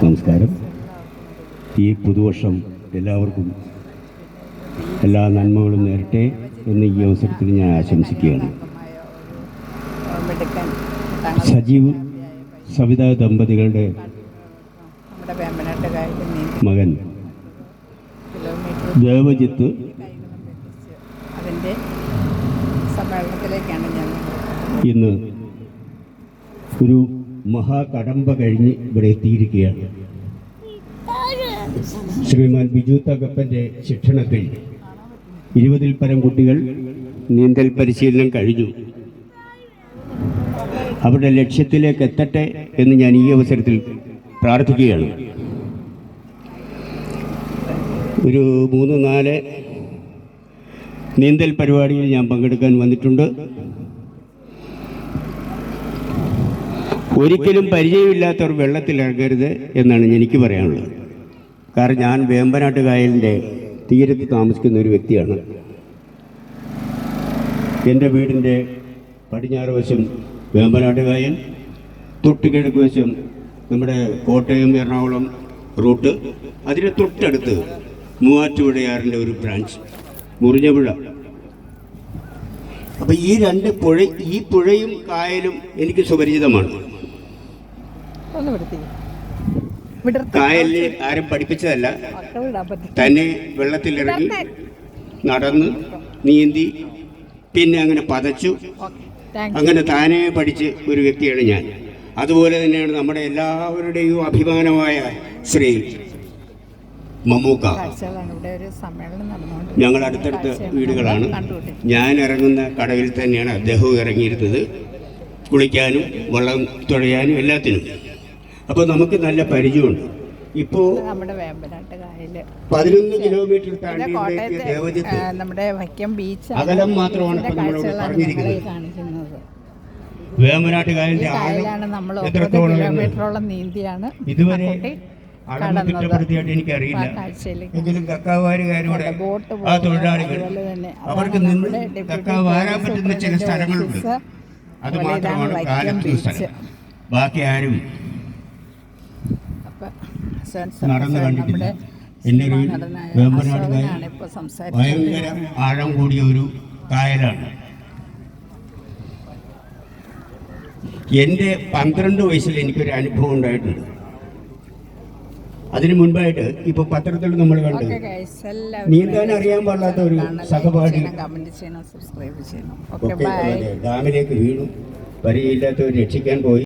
നമസ്കാരം. ഈ പുതുവർഷം എല്ലാവർക്കും എല്ലാ നന്മകളും നേരട്ടെ എന്ന് ഈ അവസരത്തിൽ ഞാൻ ആശംസിക്കുകയാണ്. സജീവ് സവിത ദമ്പതികളുടെ മകൻ ദേവജിത്ത് ഇന്ന് ഒരു മഹാകടമ്പ കഴിഞ്ഞ് ഇവിടെ എത്തിയിരിക്കുകയാണ്. ശ്രീമാൻ ബിജു തകപ്പൻ്റെ ശിക്ഷണത്തിൽ 20-ൽ പരം കുട്ടികൾ നീന്തൽ പരിശീലനം കഴിഞ്ഞു. അവരുടെ ലക്ഷ്യത്തിലേക്ക് എത്തട്ടെ എന്ന് ഞാൻ ഈ അവസരത്തിൽ പ്രാർത്ഥിക്കുകയാണ്. ഒരു 3-4 നീന്തൽ പരിപാടിയിൽ ഞാൻ പങ്കെടുക്കാൻ വന്നിട്ടുണ്ട്. ഒരിക്കലും പരിചയമില്ലാത്തവർ വെള്ളത്തിലിറങ്ങരുത് എന്നാണ് എനിക്ക് പറയാനുള്ളത്. കാരണം ഞാൻ വേമ്പനാട്ട് കായലിൻ്റെ തീരത്ത് താമസിക്കുന്ന ഒരു വ്യക്തിയാണ്. എൻ്റെ വീടിൻ്റെ പടിഞ്ഞാറ് വശം വേമ്പനാട്ട് കായൽ, തൊട്ടുകിഴക്ക് വശം നമ്മുടെ കോട്ടയം എറണാകുളം റൂട്ട്, അതിന് തൊട്ടടുത്ത് മൂവാറ്റുപുഴയാറിൻ്റെ ഒരു ബ്രാഞ്ച് മുറിഞ്ഞപുഴ. അപ്പോൾ ഈ പുഴയും കായലും എനിക്ക് സുപരിചിതമാണ്. കായലിൽ ആരും പഠിപ്പിച്ചതല്ല, തന്നെ വെള്ളത്തിലിറങ്ങി നടന്ന് നീന്തി പിന്നെ അങ്ങനെ പതച്ചു, അങ്ങനെ താനേ പഠിച്ച് ഒരു വ്യക്തിയാണ് ഞാൻ. അതുപോലെ തന്നെയാണ് നമ്മുടെ എല്ലാവരുടെയും അഭിമാനമായ ശ്രീ മമ്മൂക്ക. ഞങ്ങൾ അടുത്തടുത്ത വീടുകളാണ്. ഞാൻ ഇറങ്ങുന്ന കടവിൽ തന്നെയാണ് അദ്ദേഹവും ഇറങ്ങിയിരുന്നത്, കുളിക്കാനും വെള്ളം തുഴയാനും എല്ലാത്തിനും. അപ്പോൾ നമുക്ക് നല്ല പരിചയമുണ്ട്. ഇപ്പോൾ 11 കിലോമീറ്റർ താണ്ടി ദേവജിത്ത് അകലം മാത്രമാണ് ഇപ്പോൾ നമ്മളോട് പറഞ്ഞിരിക്കുന്നത്. വേമ്പനാട്ട് കായലിന്റെ എത്രത്തോളം നീന്തിയാണ് ഇതുവരെ അളന്ന് തിട്ടപ്പെടുത്തിയായിട്ട് എനിക്കറിയില്ല. എങ്കിലും കക്കാവാരുകാരുടെ ആ തൊഴിലാളികൾ അവർക്ക് നിന്ന് കക്ക വാരാൻ പറ്റുന്ന ചില സ്ഥലങ്ങളുണ്ട്. അത് മാത്രമാണ് കാലത്തുന്ന സ്ഥലം. ബാക്കി ആരും നടന്നു കണ്ടിട്ടില്ല. എൻ്റെ ഒരു വേമ്പനാട് കായൽ ഭയങ്കര ആഴം കൂടിയ ഒരു കായലാണ്. എൻ്റെ 12 വയസ്സിൽ എനിക്കൊരു അനുഭവം ഉണ്ടായിട്ടുണ്ട്. അതിനു മുൻപായിട്ട് ഇപ്പോൾ പത്രത്തിൽ നമ്മൾ കണ്ടു നീന്താൻ അറിയാൻ പാടില്ലാത്ത ഒരു സഹപാഠി ഡാമിലേക്ക് വീണു, പരിചയമില്ലാത്തവർ രക്ഷിക്കാൻ പോയി.